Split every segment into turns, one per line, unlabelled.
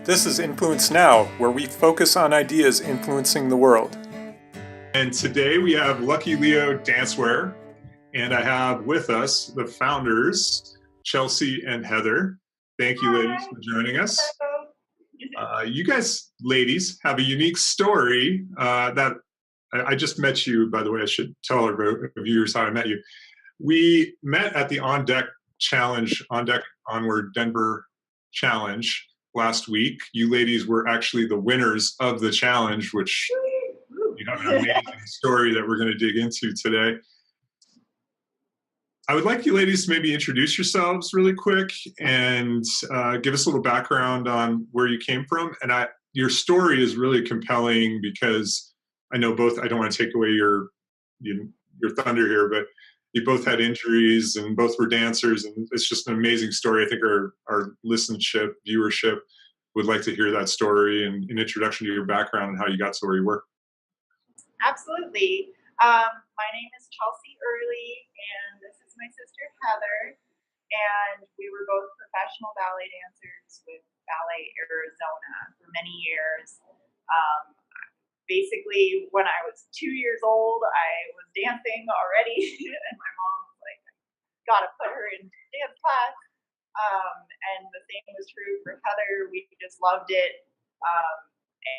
This is InfluenceNow, where we focus on ideas influencing the world.
And today we have Luckyleo Dancewear, and I have with us the founders, Chelsea and Heather. Thank you, ladies, for joining us. You guys, ladies, have a unique story that I just met you, by the way. I should tell our viewers how I met you. We met at the OnDeck Challenge, OnDeck ONWARD Denver Challenge last week. You ladies were actually the winners of the challenge, which you have an amazing story that we're going to dig into today. I would like you ladies to maybe introduce yourselves really quick and give us a little background on where you came from. And your story is really compelling because I know both, I don't want to take away your thunder here, but you both had injuries and both were dancers, and it's just an amazing story. I think our listenership, viewership would like to hear that story and an introduction to your background and how you got to where you were.
Absolutely. My name is Chelsea Early, and this is my sister Heather, and we were both professional ballet dancers with Ballet Arizona for many years. Basically, when I was 2 years old, I was dancing already, and my mom was like, "Gotta put her in dance class." And the same was true for Heather. We just loved it.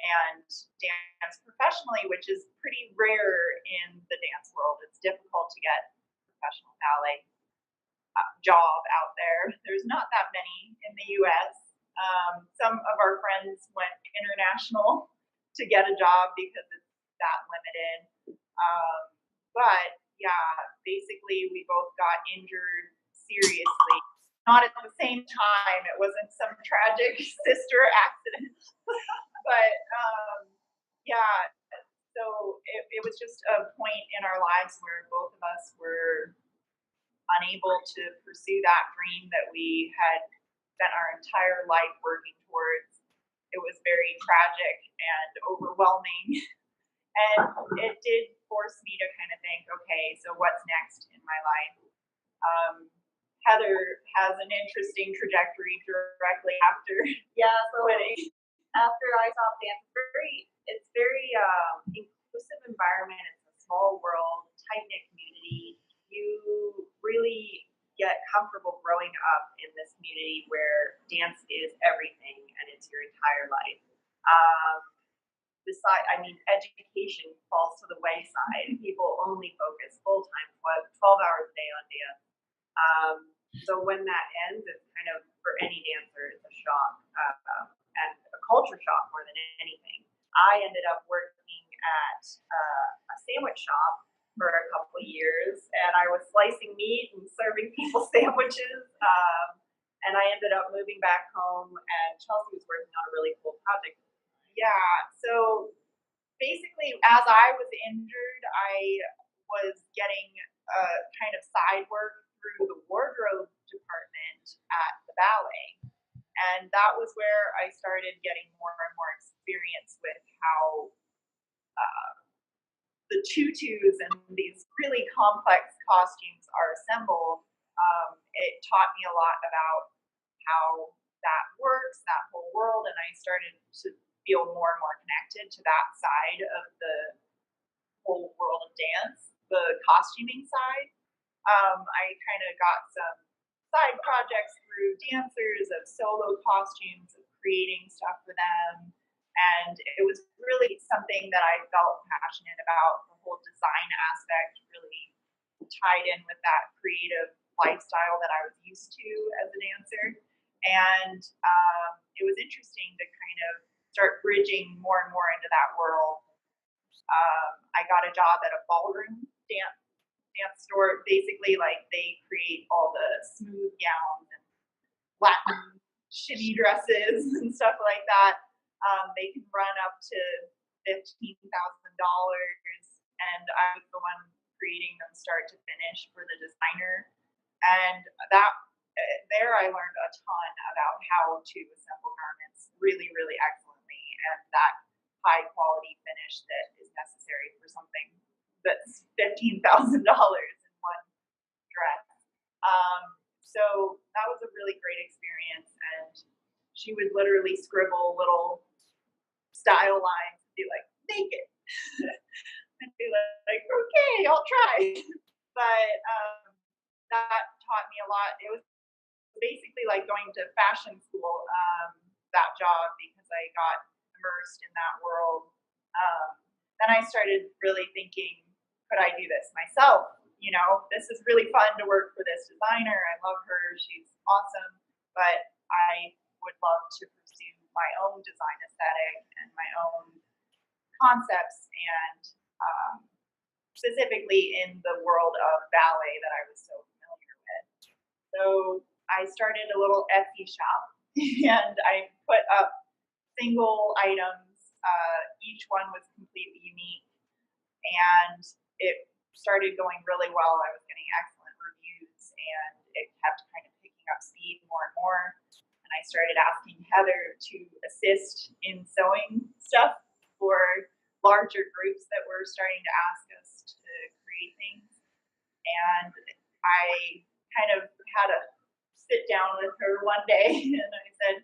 And dance professionally, which is pretty rare in the dance world. It's difficult to get a professional ballet job out there. There's not that many in the U.S. Some of our friends went international to get a job because it's that limited. But yeah, basically we both got injured seriously. Not at the same time. It wasn't some tragic sister accident. But yeah, so it was just a point in our lives where both of us were unable to pursue that dream that we had spent our entire life working towards. It was very tragic and overwhelming. And it did force me to kind of think, okay, so what's next in my life? Heather has an interesting trajectory directly after quitting.
After I stopped dancing, it's very inclusive environment. It's a small world, tight-knit community. You really get comfortable growing up in this community where dance is everything and it's your entire life. Education falls to the wayside. People only focus full-time, 12 hours a day on dance. So when that ends, it's kind of, for any dancer, it's a shock. And a culture shock more than anything. I ended up working at a sandwich shop for a couple of years, and I was slicing meat and serving people sandwiches. And I ended up moving back home, and Chelsea was working on a really cool project.
Yeah, so basically, as I was injured, I was getting kind of side work through the wardrobe department at the ballet. And that was where I started getting more and more experience with how the tutus and these really complex costumes are assembled. It taught me a lot about how that works, that whole world, and I started to feel more and more connected to that side of the whole world of dance, the costuming side. I kind of got some side projects through dancers of solo costumes, of creating stuff for them. And it was really something that I felt passionate about. The whole design aspect really tied in with that creative lifestyle that I was used to as a dancer. And it was interesting to kind of start bridging more and more into that world. I got a job at a ballroom dance store. Basically, like, they create all the smooth gowns and Latin shimmy dresses and stuff like that. They can run up to $15,000, and I was the one creating them start to finish for the designer. And that there I learned a ton about how to assemble garments really, really excellently, and that high quality finish that is necessary for something that's $15,000 in one dress. So that was a really great experience. And she would literally scribble little style lines and be like, make it. And be like, okay, I'll try. But that taught me a lot. It was basically like going to fashion school, that job, because I got immersed in that world. Then I started really thinking, could I do this myself? You know, this is really fun to work for this designer. I love her. She's awesome. But I would love to pursue my own design aesthetic and my own concepts, and specifically in the world of ballet that I was so familiar with. So I started a little Etsy shop and I put up single items. Each one was completely unique, and it started going really well. I was getting excellent reviews, and it kept kind of picking up speed more and more. And I started asking Heather to assist in sewing stuff for larger groups that were starting to ask us to create things. And I kind of had a sit down with her one day and I said,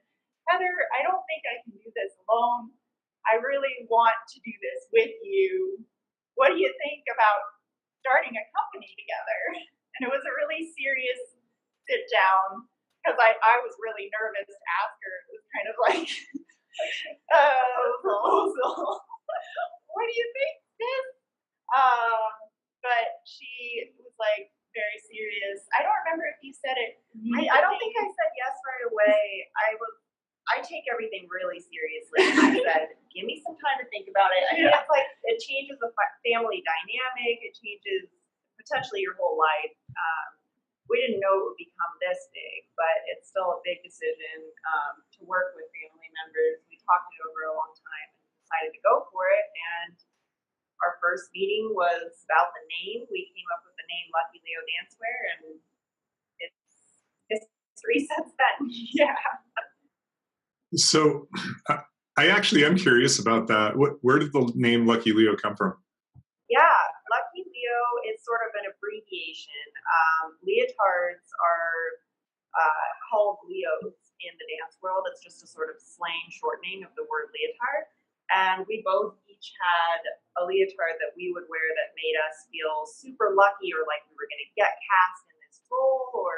Heather, I don't think I can do this alone. I really want to do this with you. What do you think about starting a company together? And it was a really serious sit down because I was really nervous to ask her. It was kind of like, proposal. What do you think, sis? But she was like very serious. I don't remember if you said it.
I don't think I said yes right away. I take everything really seriously. I said, give me some time to think about it. I mean, it's like, it changes the family dynamic. It changes potentially your whole life. We didn't know it would become this big, but it's still a big decision to work with family members. We talked it over a long time and decided to go for it. And our first meeting was about the name. We came up with the name Luckyleo Dancewear, and it's history since then. Yeah.
So I actually am curious about that. Where did the name Luckyleo come from?
Yeah, Luckyleo is sort of an abbreviation. Leotards are called Leos in the dance world. It's just a sort of slang shortening of the word leotard. And we both each had a leotard that we would wear that made us feel super lucky, or like we were going to get cast in this role or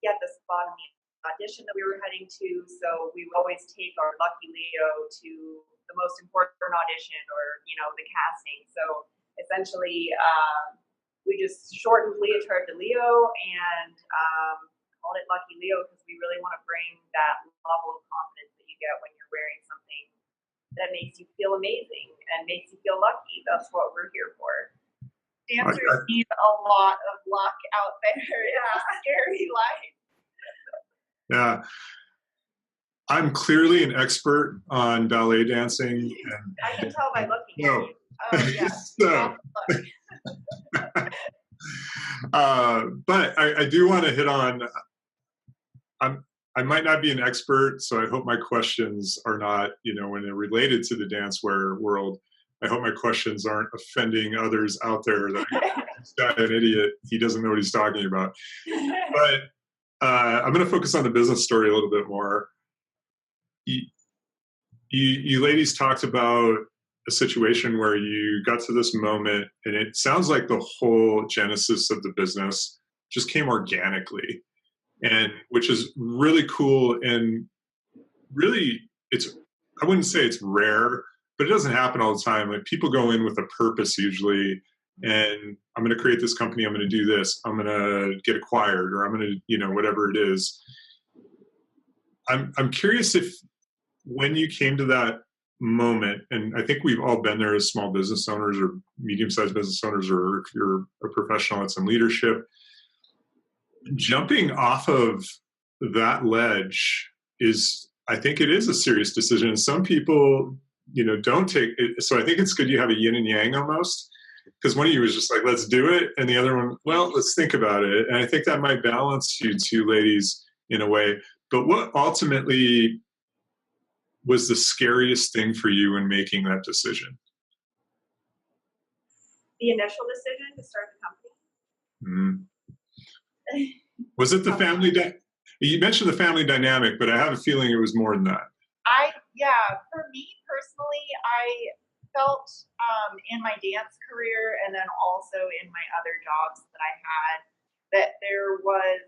get the spot in the audition that we were heading to. So we would always take our Luckyleo to the most important audition, or, you know, the casting. So essentially, we just shortened leotard to Leo and called it Luckyleo because we really want to bring that level of confidence that you get when you're wearing something that makes you feel amazing and makes you feel lucky. That's what we're here for.
Dancers need a lot of luck out there. It's a scary life.
Yeah. I'm clearly an expert on ballet dancing. And
I can tell by looking at you. Oh, yeah.
So, but I do want to hit on, I might not be an expert, so I hope my questions are not, you know, when they're related to the dancewear world, I hope my questions aren't offending others out there that this guy an idiot, he doesn't know what he's talking about. But I'm going to focus on the business story a little bit more. You ladies talked about a situation where you got to this moment, and it sounds like the whole genesis of the business just came organically, and which is really cool. And really, I wouldn't say it's rare, but it doesn't happen all the time. Like, people go in with a purpose usually, and I'm going to create this company, I'm going to do this, I'm going to get acquired, or I'm going to, you know, whatever it is. I'm curious if when you came to that moment, and I think we've all been there as small business owners or medium-sized business owners, or if you're a professional at some leadership, jumping off of that ledge I think it is a serious decision. And some people, you know, don't take it. So I think it's good you have a yin and yang almost, because one of you was just like, let's do it. And the other one, well, let's think about it. And I think that might balance you two ladies in a way. But what ultimately was the scariest thing for you in making that decision?
The initial decision to start the company.
Was it the family? You mentioned the family dynamic, but I have a feeling it was more than that.
Yeah, for me personally, I felt in my dance career and then also in my other jobs that I had that there was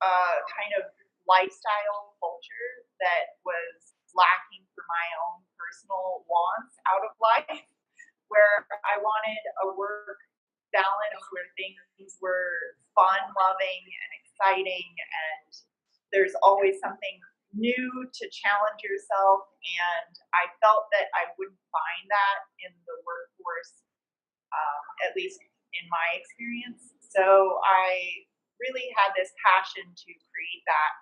a kind of lifestyle culture that was lacking for my own personal wants out of life, where I wanted a work balance where things were fun, loving, and exciting, and there's always something new to challenge yourself. And I felt that I wouldn't find that in the workforce, at least in my experience. So I really had this passion to create that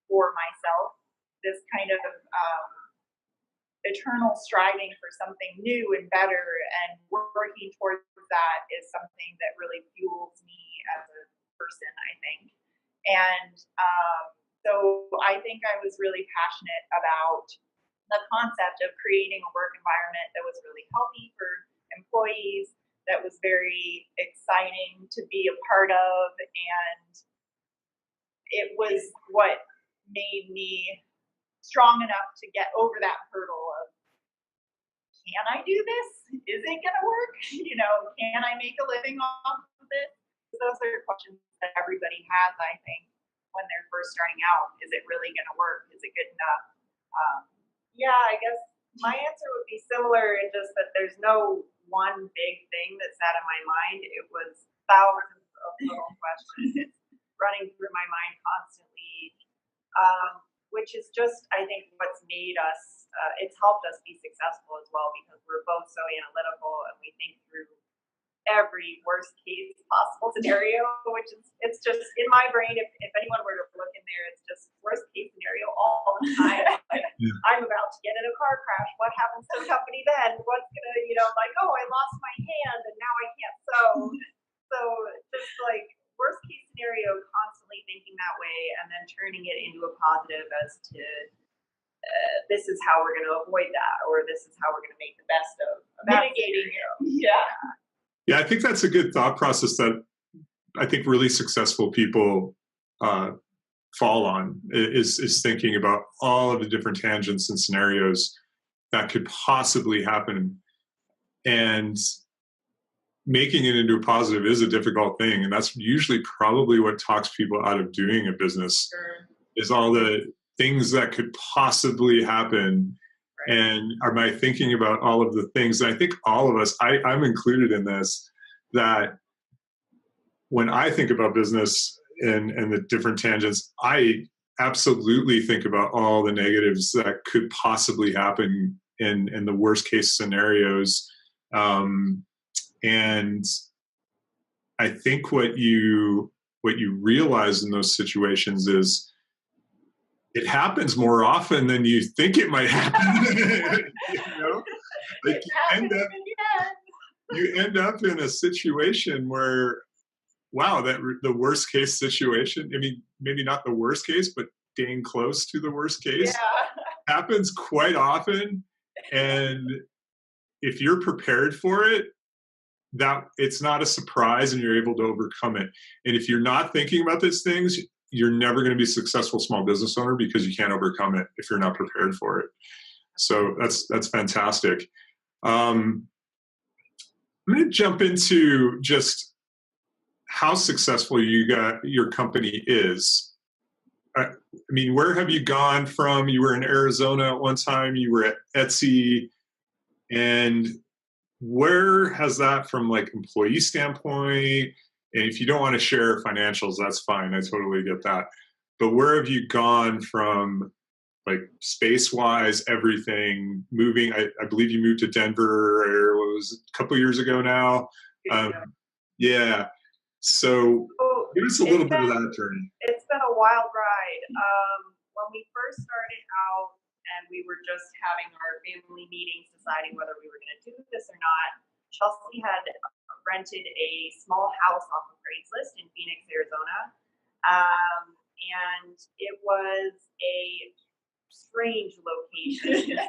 for myself, this kind of eternal striving for something new and better, and working towards that is something that really fuels me as a person, I think. And so I think I was really passionate about the concept of creating a work environment that was really healthy for employees, that was very exciting to be a part of, and it was what made me strong enough to get over that hurdle of, can I do this? Is it going to work? Can I make a living off of this? Those are questions that everybody has, I think, when they're first starting out. Is it really going to work? Is it good enough? Yeah, I guess my answer would be similar in just that there's no one big thing that's out of my mind. It was thousands of little questions running through my mind constantly, which is just, I think, what's made us, it's helped us be successful as well, because we're both so analytical and we think through every worst case possible scenario, which is, it's just in my brain, if anyone were to look in there, it's just worst case scenario all the time.
Yeah.
I'm about to get in a car crash. What happens to the company then? What's gonna, like, oh, I lost my hand and now I can't sew. So just like worst case scenario, constantly thinking that way and then turning it into a positive as to this is how we're going to avoid that, or this is how we're going to make the best of mitigating it. Yeah.
Yeah, I think that's a good thought process that I think really successful people fall on, is thinking about all of the different tangents and scenarios that could possibly happen, and making it into a positive is a difficult thing. And that's usually probably what talks people out of doing a business.
Sure.
Is all the things that could possibly happen.
Right.
And am I thinking about all of the things? And I think all of us, I'm included in this, that when I think about business and the different tangents, I absolutely think about all the negatives that could possibly happen in the worst case scenarios. And I think what you realize in those situations is it happens more often than you think it might happen. Like you end up in a situation where, wow, the worst case situation, I mean, maybe not the worst case, but dang close to the worst case, happens quite often. And if you're prepared for it, that it's not a surprise and you're able to overcome it. And if you're not thinking about these things, you're never going to be a successful small business owner, because you can't overcome it if you're not prepared for it. So that's fantastic. I'm going to jump into just how successful your company is. I mean, where have you gone from? You were in Arizona at one time, you were at Etsy, and where has that, from like employee standpoint, and if you don't want to share financials, that's fine. I totally get that. But where have you gone from, like, space-wise, everything, moving? I believe you moved to Denver, or what was it, a couple years ago now? Yeah. So give us a little bit of that journey.
It's been a wild ride. When we first started out and we were just having our family meetings deciding whether we were going to do this or not, Chelsea had rented a small house off of Craigslist in Phoenix, Arizona. And it was a strange location.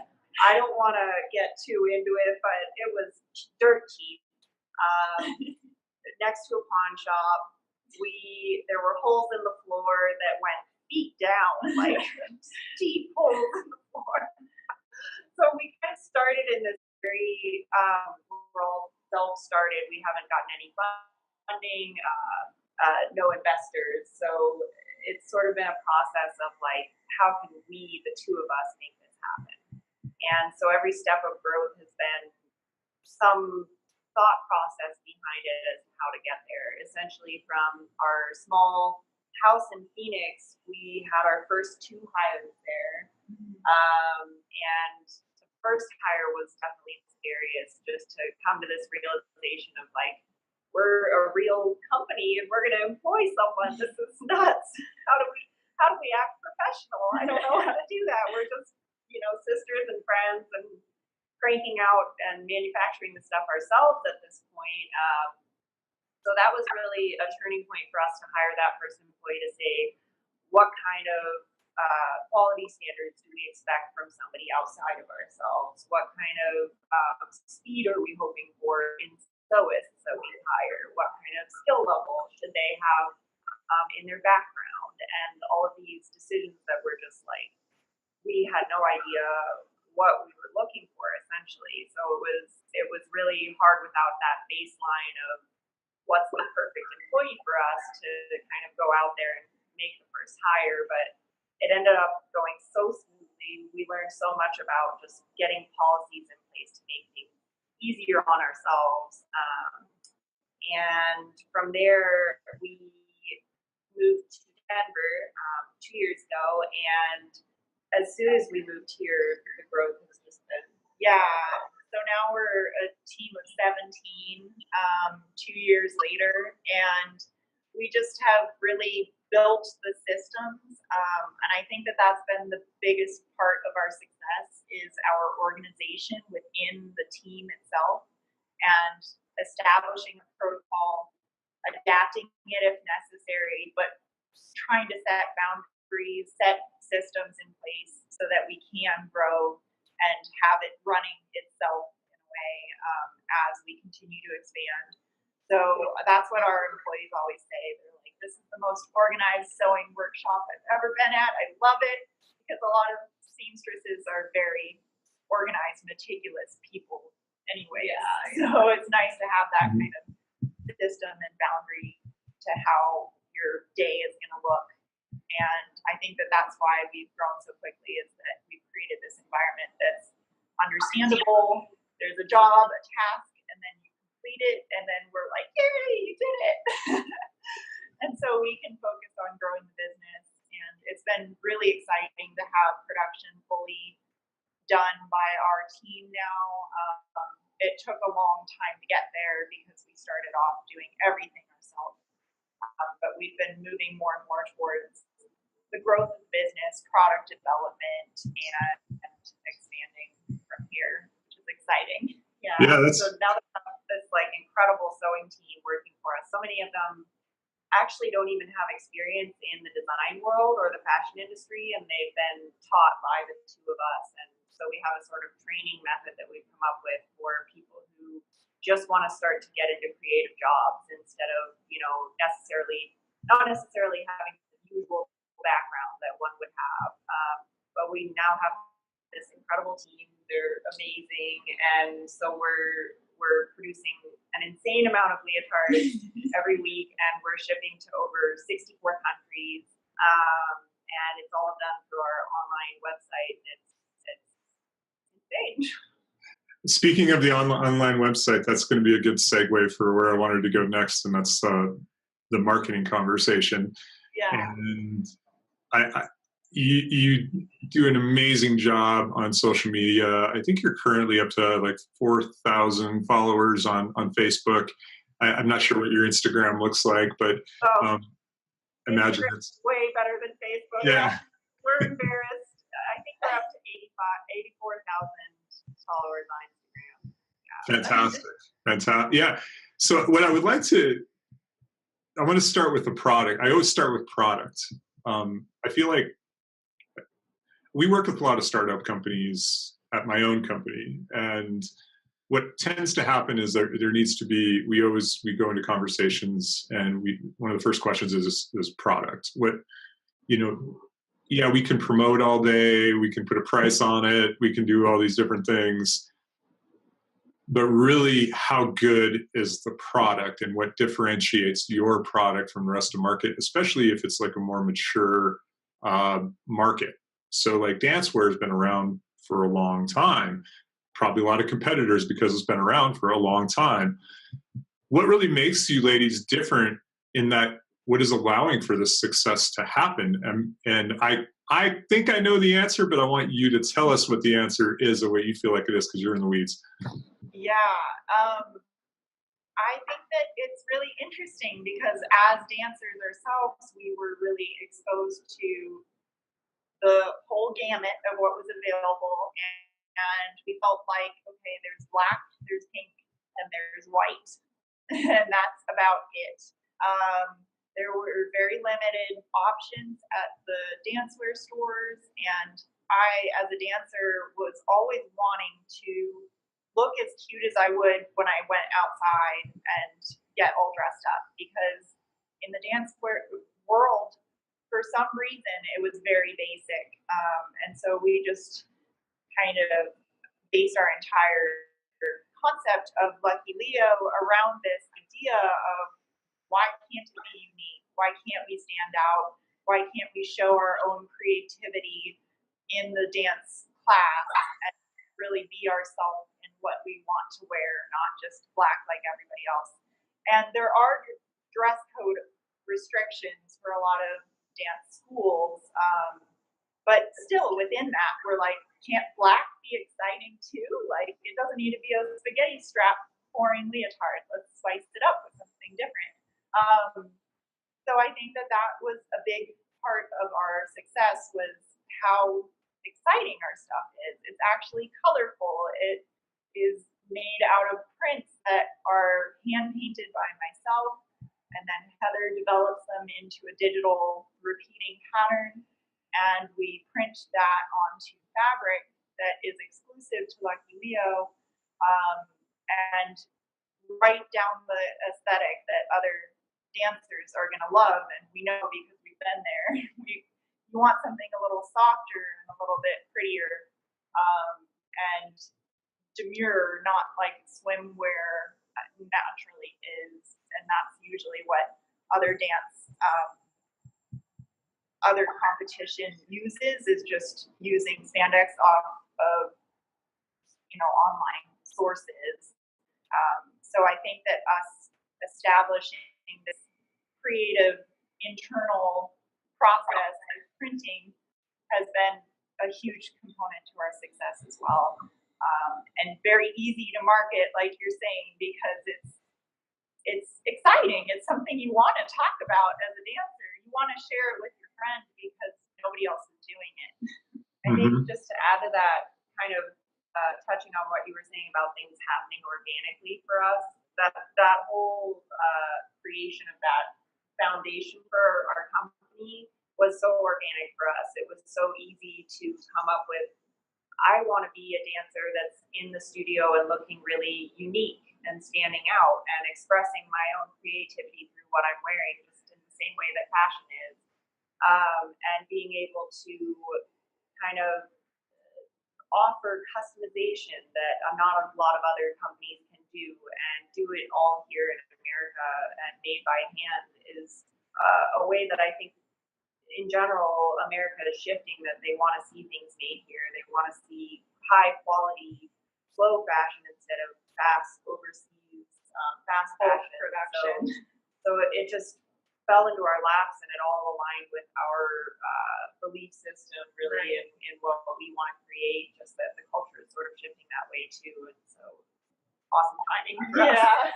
I don't want to get too into it, but it was dirt cheap. Next to a pawn shop. There were holes in the floor that went feet down, like deep holes in the floor. So we kind of started in this very, we're all self-started. We haven't gotten any funding, no investors. So it's sort of been a process of like, how can we, the two of us, make this happen? And so every step of growth has been some thought process behind it as to how to get there. Essentially, from our small house in Phoenix, we had our first 2 hires there. And the first hire was definitely the scariest, just to come to this realization of like, we're a real company and we're going to employ someone. This is nuts. How do we act professional? I don't know how to do that. We're just, sisters and friends and cranking out and manufacturing the stuff ourselves at this point. So that was really a turning point for us to hire that first employee to say, what kind of quality standards do we expect from somebody outside of ourselves? What kind of speed are we hoping for in sewists that we hire? What kind of skill level should they have in their background? And all of these decisions that were just like, we had no idea what we were looking for, essentially. So it was really hard without that baseline of what's the perfect employee for us to kind of go out there and make the first hire. But it ended up going so smoothly. We learned so much about just getting policies in place to make things easier on ourselves. And from there, we moved to Denver 2 years ago, and as soon as we moved here, the growth has just been, So now we're a team of 17, 2 years later, and we just have really built the systems. And I think that that's been the biggest part of our success is our organization within the team itself and establishing a protocol, adapting it if necessary, but trying to set boundaries, set systems in place so that we can grow and have it running itself in a way as we continue to expand. So that's what our employees always say. They're like, this is the most organized sewing workshop I've ever been at. I love it because a lot of seamstresses are very organized, meticulous people anyway. So it's nice to have that kind of system and boundary to how your day is going to look. And I think that that's why we've grown so quickly is that we've created this environment that's understandable. There's a job, a task, and then you complete it, and then we're like, yay, you did it. And so we can focus on growing the business. And it's been really exciting to have production fully done by our team now. It took a long time to get there because we started off doing everything ourselves. But we've been moving more and more towards the growth of the business, product development, and expanding from here, which is exciting. So now that we have this like incredible sewing team working for us, so many of them actually don't even have experience in the design world or the fashion industry, and they've been taught by the two of us. And so we have a sort of training method that we've come up with for people who just want to start to get into creative jobs instead of, not necessarily having the usual background that one would have. But we now have this incredible team. They're amazing. And so we're producing an insane amount of leotards every week, and we're shipping to over 64 countries. And it's all done through our online website. It's insane.
Speaking of the online website, that's going to be a good segue for where I wanted to go next, and that's the marketing conversation. And you do an amazing job on social media. I think you're currently up to like 4,000 followers on Facebook. I'm not sure what your Instagram looks like, but imagine it's
way better than Facebook.
Yeah.
We're embarrassed. I think we're up to 84,000 followers on Instagram.
Fantastic. Yeah. So what I would like I want to start with the product. I always start with product. I feel like we work with a lot of startup companies at my own company, and what tends to happen is there needs to be, we go into conversations, and one of the first questions is product. yeah, we can promote all day, we can put a price on it, we can do all these different things. But really, how good is the product and what differentiates your product from the rest of the market, especially if it's like a more mature market. So like dancewear has been around for a long time, probably a lot of competitors because it's been around for a long time. What really makes you ladies different in that what is allowing for this success to happen? And I think I know the answer, but I want you to tell us what the answer is the way you feel like it is because you're in the weeds.
Yeah, I think that it's really interesting because as dancers ourselves, we were really exposed to the whole gamut of what was available, and we felt like, okay, there's black, there's pink, and there's white, and that's about it. There were very limited options at the dancewear stores, and I, as a dancer, was always wanting to look as cute as I would when I went outside and get all dressed up, because in the dancewear world, for some reason, it was very basic. And so we just kind of based our entire concept of Luckyleo around this idea of why can't it be unique? Why can't we stand out? Why can't we show our own creativity in the dance class and really be ourselves in what we want to wear, not just black like everybody else? And there are dress code restrictions for a lot of dance schools, but still within that, we're like, can't black be exciting too? Like, it doesn't need to be a spaghetti strap pouring leotard. Let's spice it up with something different. So I think that that was a big part of our success, was how exciting our stuff is. It's actually colorful. It is made out of prints that are hand painted by myself, and then Heather develops them into a digital repeating pattern, and we print that onto fabric that is exclusive to Luckyleo, and write down the aesthetic that other dancers are going to love, and we know because we've been there. You want something a little softer and a little bit prettier, and demure, not like swimwear naturally is, and that's usually what other dance, other competition uses, is just using spandex off of online sources. So I think that us establishing this creative internal process of printing has been a huge component to our success as well, and very easy to market, like you're saying, because it's exciting. It's something you want to talk about as a dancer. You want to share it with your friend because nobody else is doing it. I think just to add to that, kind of touching on what you were saying about things happening organically for us, that whole creation of that foundation for our company was so organic for us. It was so easy to come up with, I want to be a dancer that's in the studio and looking really unique and standing out and expressing my own creativity through what I'm wearing, just in the same way that fashion is, and being able to kind of offer customization that not a lot of other companies can do, and do it all here in America and made by hand, is a way that I think in general America is shifting, that they want to see things made here. They want to see high quality, slow fashion instead of fast overseas, fast fashion production. So it just fell into our laps, and it all aligned with our belief system, really, in what we want to create. Just that the culture is sort of shifting that way too, and so awesome timing for us.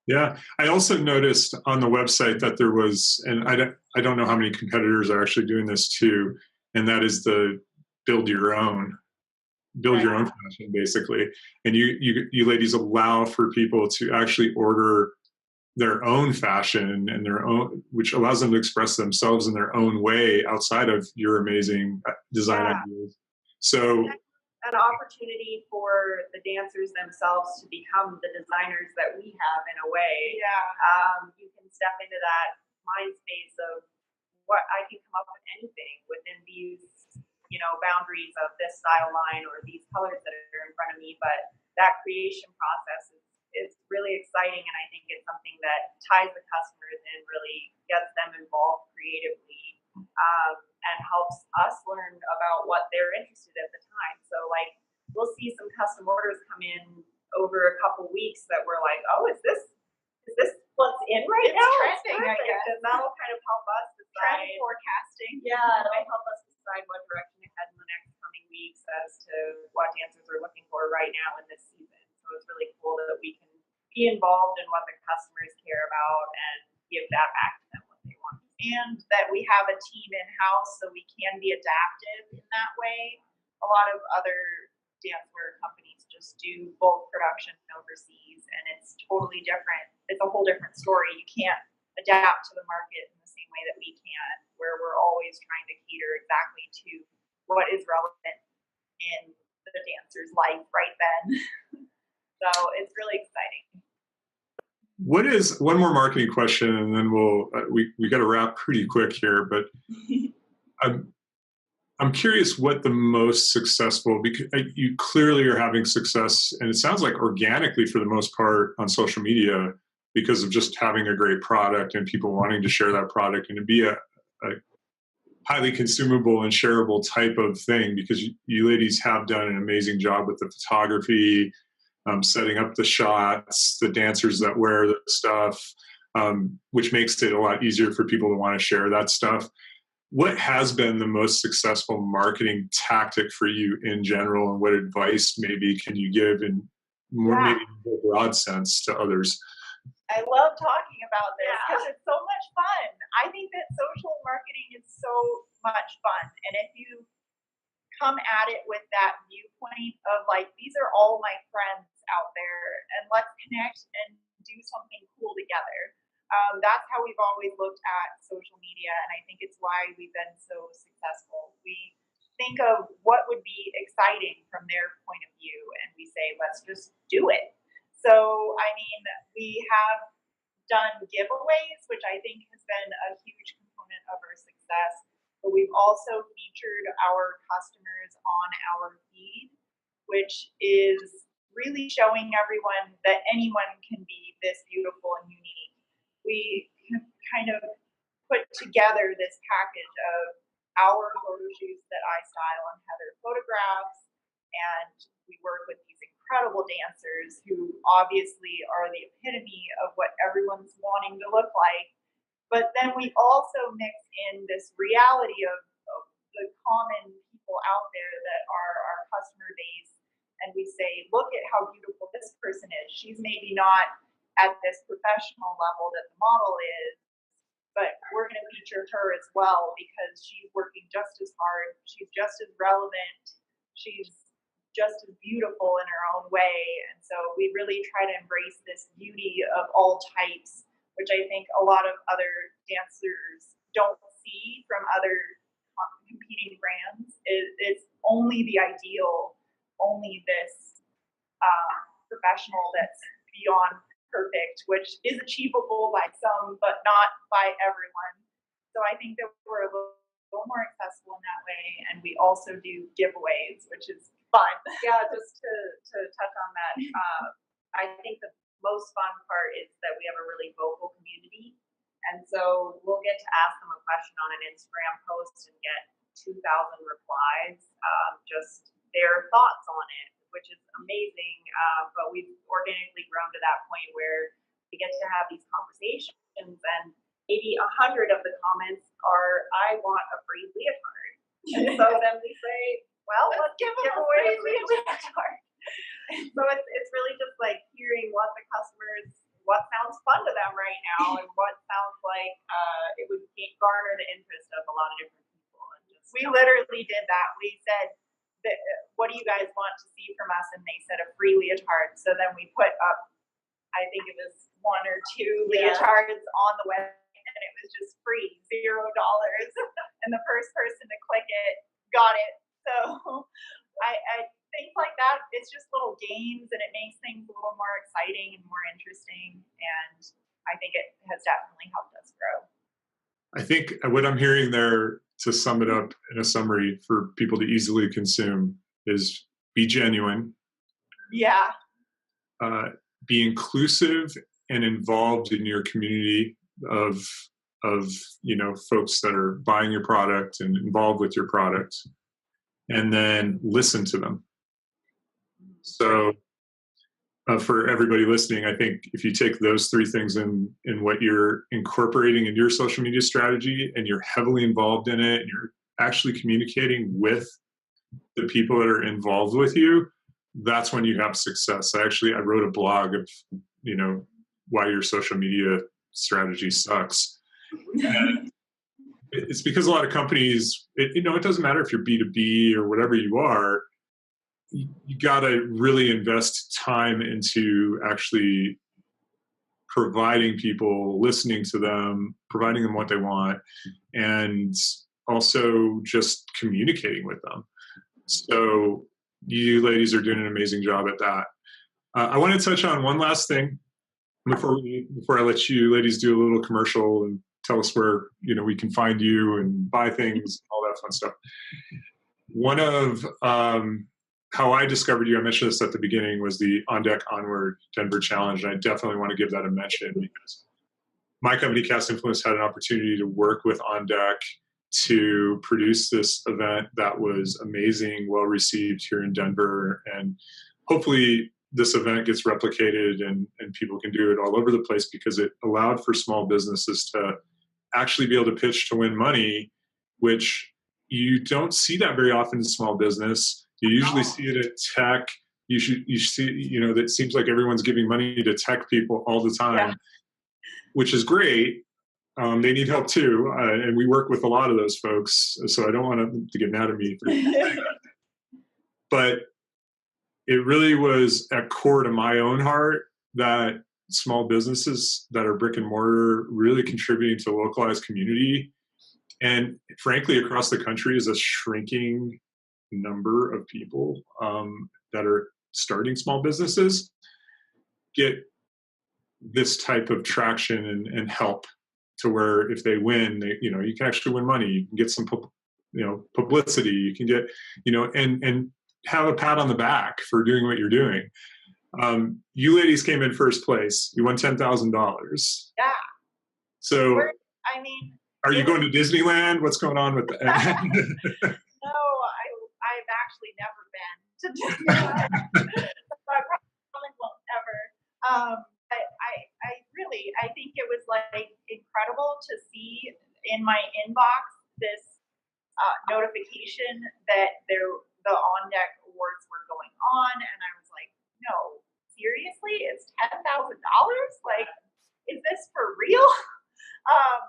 Yeah, I also noticed on the website that there was, and I don't know how many competitors are actually doing this too, and that is the build your own fashion, basically. And you ladies allow for people to actually order their own fashion and their own, which allows them to express themselves in their own way outside of your amazing design ideas. So
an opportunity for the dancers themselves to become the designers that we have in a way. You can step into that mind space of what I can come up with anything within these, boundaries of this style line or these colors that are in front of me. But that creation process is really exciting, and I think it's something that ties the customers in, really gets them involved creatively, and helps us learn about what they're interested in at the time. So like we'll see some custom orders come in over a couple weeks that we're like, oh, is this what's in right now?
It's trending, I guess.
And that'll kind of help us
Trend
decide.
forecasting.
Yeah, it'll help us decide what direction to head in the next coming weeks as to what dancers are looking for right now in this season. So it's really cool that we can be involved in what the customers care about and give that back to them what they want. And that we have a team in-house so we can be adaptive in that way. A lot of other dancewear companies just do bulk production overseas, and it's totally different. It's a whole different story. You can't adapt to the market in the same way that we can, where we're always trying to cater exactly to what is relevant in the dancer's life right then. So it's really exciting.
What is one more marketing question, and then we got to wrap pretty quick here. But I'm curious what the most successful, because you clearly are having success, and it sounds like organically for the most part on social media because of just having a great product and people wanting to share that product and to be a highly consumable and shareable type of thing, because you ladies have done an amazing job with the photography, setting up the shots, the dancers that wear the stuff, which makes it a lot easier for people to want to share that stuff. What has been the most successful marketing tactic for you in general, and what advice maybe can you give in maybe more broad sense to others?
I love talking about this because it's so much fun. I think that social marketing is so much fun. And if you come at it with that viewpoint of like, these are all my friends out there and let's connect and do something cool together. That's how we've always looked at social media, and I think it's why we've been so successful. We think of what would be exciting from their point of view, and we say, let's just do it. So, I mean, we have done giveaways, which I think has been a huge component of our success, but we've also featured our customers on our feed, which is really showing everyone that anyone can be this beautiful and unique. We kind of put together this package of our photo shoots that I style and Heather photographs, and we work with these incredible dancers who obviously are the epitome of what everyone's wanting to look like. But then we also mix in this reality of the common people out there that are our customer base, and we say, look at how beautiful this person is. She's maybe not at this professional level that the model is, but we're going to feature her as well because she's working just as hard. She's just as relevant. She's just as beautiful in her own way. And so we really try to embrace this beauty of all types, which I think a lot of other dancers don't see from other competing brands. It's only the ideal, only this professional that's beyond perfect, which is achievable by some, but not by everyone. So I think that we're a little more accessible in that way, and we also do giveaways, which is fun. Yeah, just to touch on that, I think the most fun part is that we have a really vocal community, and so we'll get to ask them a question on an Instagram post and get 2,000 replies, just their thoughts on it, which is amazing. But we've organically grown to that point where we get to have these conversations, and maybe 100 of the comments are, I want a free leotard. And so then we say, well, let's give away a free leotard. So it's really just like hearing what the customers, what sounds fun to them right now, and what sounds like it would garner the interest of a lot of different people. And just, we literally did that. We said, what do you guys want to see from us? And they said a free leotard. So then we put up, I think it was 1 or 2 leotards on the web, and it was just free, $0. And the first person to click it got it. So I things like that, it's just little games, and it makes things a little more exciting and more interesting. And I think it has definitely helped us grow.
I think what I'm hearing there, to sum it up in a summary for people to easily consume, is be genuine,
Yeah.
be inclusive and involved in your community of folks that are buying your product and involved with your product, and then listen to them. So for everybody listening, I think if you take those three things in what you're incorporating in your social media strategy, and you're heavily involved in it, and you're actually communicating with the people that are involved with you, that's when you have success. I wrote a blog of, why your social media strategy sucks. And it's because a lot of companies, it doesn't matter if you're B2B or whatever you are, you got to really invest time into actually providing people, listening to them, providing them what they want, and also just communicating with them. So you ladies are doing an amazing job at that. I want to touch on one last thing before I let you ladies do a little commercial and tell us where we can find you and buy things, all that fun stuff. One of how I discovered you, I mentioned this at the beginning, was the OnDeck ONWARD Denver Challenge, and I definitely want to give that a mention because my company, Cast Influence, had an opportunity to work with OnDeck to produce this event that was amazing, well received here in Denver, and hopefully this event gets replicated and people can do it all over the place, because it allowed for small businesses to actually be able to pitch to win money, which you don't see that very often in small business. You usually see it at tech. You see, that seems like everyone's giving money to tech people all the time, which is great. They need help too, and we work with a lot of those folks. So I don't want them to get mad at me for saying that. But it really was at core to my own heart that small businesses that are brick and mortar really contributing to localized community, and frankly across the country is a shrinking number of people that are starting small businesses, get this type of traction and help to where if they win, you can actually win money. You can get some publicity. You can get and have a pat on the back for doing what you're doing. You ladies came in first place. You won $10,000.
Yeah.
So are you
it
going to Disneyland? What's going on with that?
No, I've actually never been to Disneyland. So I probably won't ever. But I think it was like incredible to see in my inbox this notification that the OnDeck Awards were going on, and I was like, no, seriously, it's $10,000? Like, is this for real?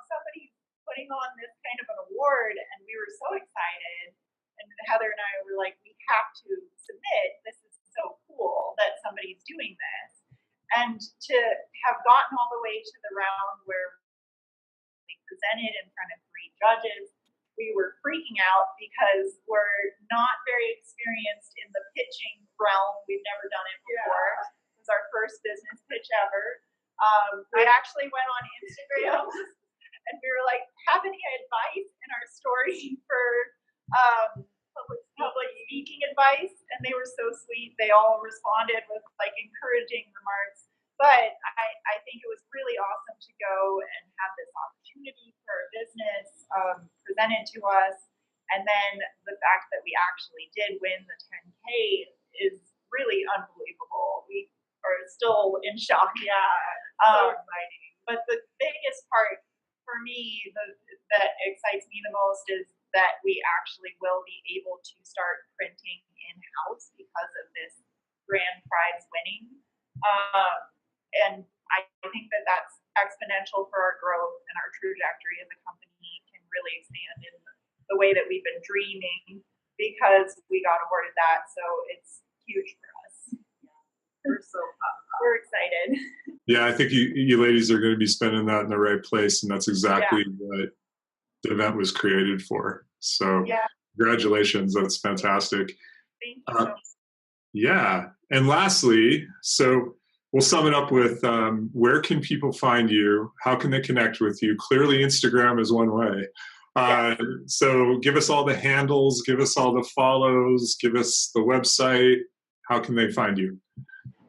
Somebody's putting on this kind of an award, and we were so excited. And Heather and I were like, we have to submit. This is so cool that somebody's doing this. And to have gotten all the way to the round where we presented in front of 3 judges, we were freaking out because we're not very experienced in the pitching realm. We've never done it before. It was our first business pitch ever. We actually went on Instagram and we were like, have any advice in our story for public speaking advice? And they were so sweet. They all responded with like encouraging remarks. But I think it was really awesome to go and have this opportunity for a business presented to us. And then the fact that we actually did win the 10K is really unbelievable. We are still in shock. Yeah, so exciting. But the biggest part for me that excites me the most is that we actually will be able to start printing in-house because of this grand prize winning. And I think that that's exponential for our growth, and our trajectory as a company can really expand in the way that we've been dreaming because we got awarded that. So it's huge for us. Yeah. We're excited.
Yeah, I think you ladies are going to be spending that in the right place, and that's exactly what the event was created for. So congratulations, that's fantastic.
Thank you.
Yeah, and lastly, so we'll sum it up with where can people find you? How can they connect with you? Clearly, Instagram is one way. So give us all the handles, give us all the follows, give us the website. How can they find you?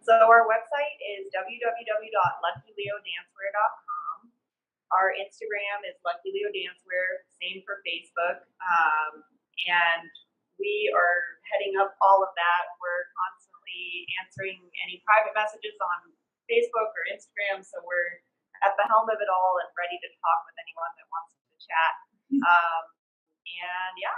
So our website is www.luckyleodancewear.com. Our Instagram is Luckyleo Dancewear, same for Facebook. And we are heading up all of that. We're constantly answering any private messages on Facebook or Instagram. So we're at the helm of it all and ready to talk with anyone that wants to chat. And yeah,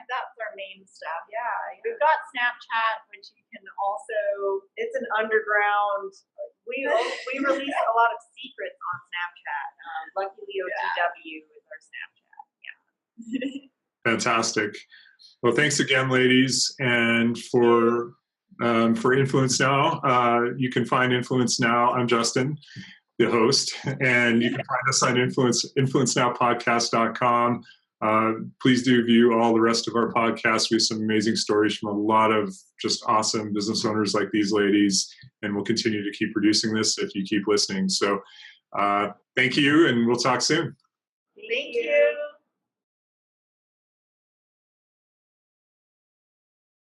that's our main stuff. Yeah, we've got Snapchat, which you can also. It's an underground. We release a lot of secrets on Snapchat. Luckyleo DW is our Snapchat. Yeah.
Fantastic. Well, thanks again, ladies, and for InfluenceNow. You can find InfluenceNow. I'm Justin, the host, and you can find us on InfluenceNowPodcast.com. Please do view all the rest of our podcasts. We have some amazing stories from a lot of just awesome business owners like these ladies, and we'll continue to keep producing this if you keep listening. So thank you, and we'll talk soon.
Thank you.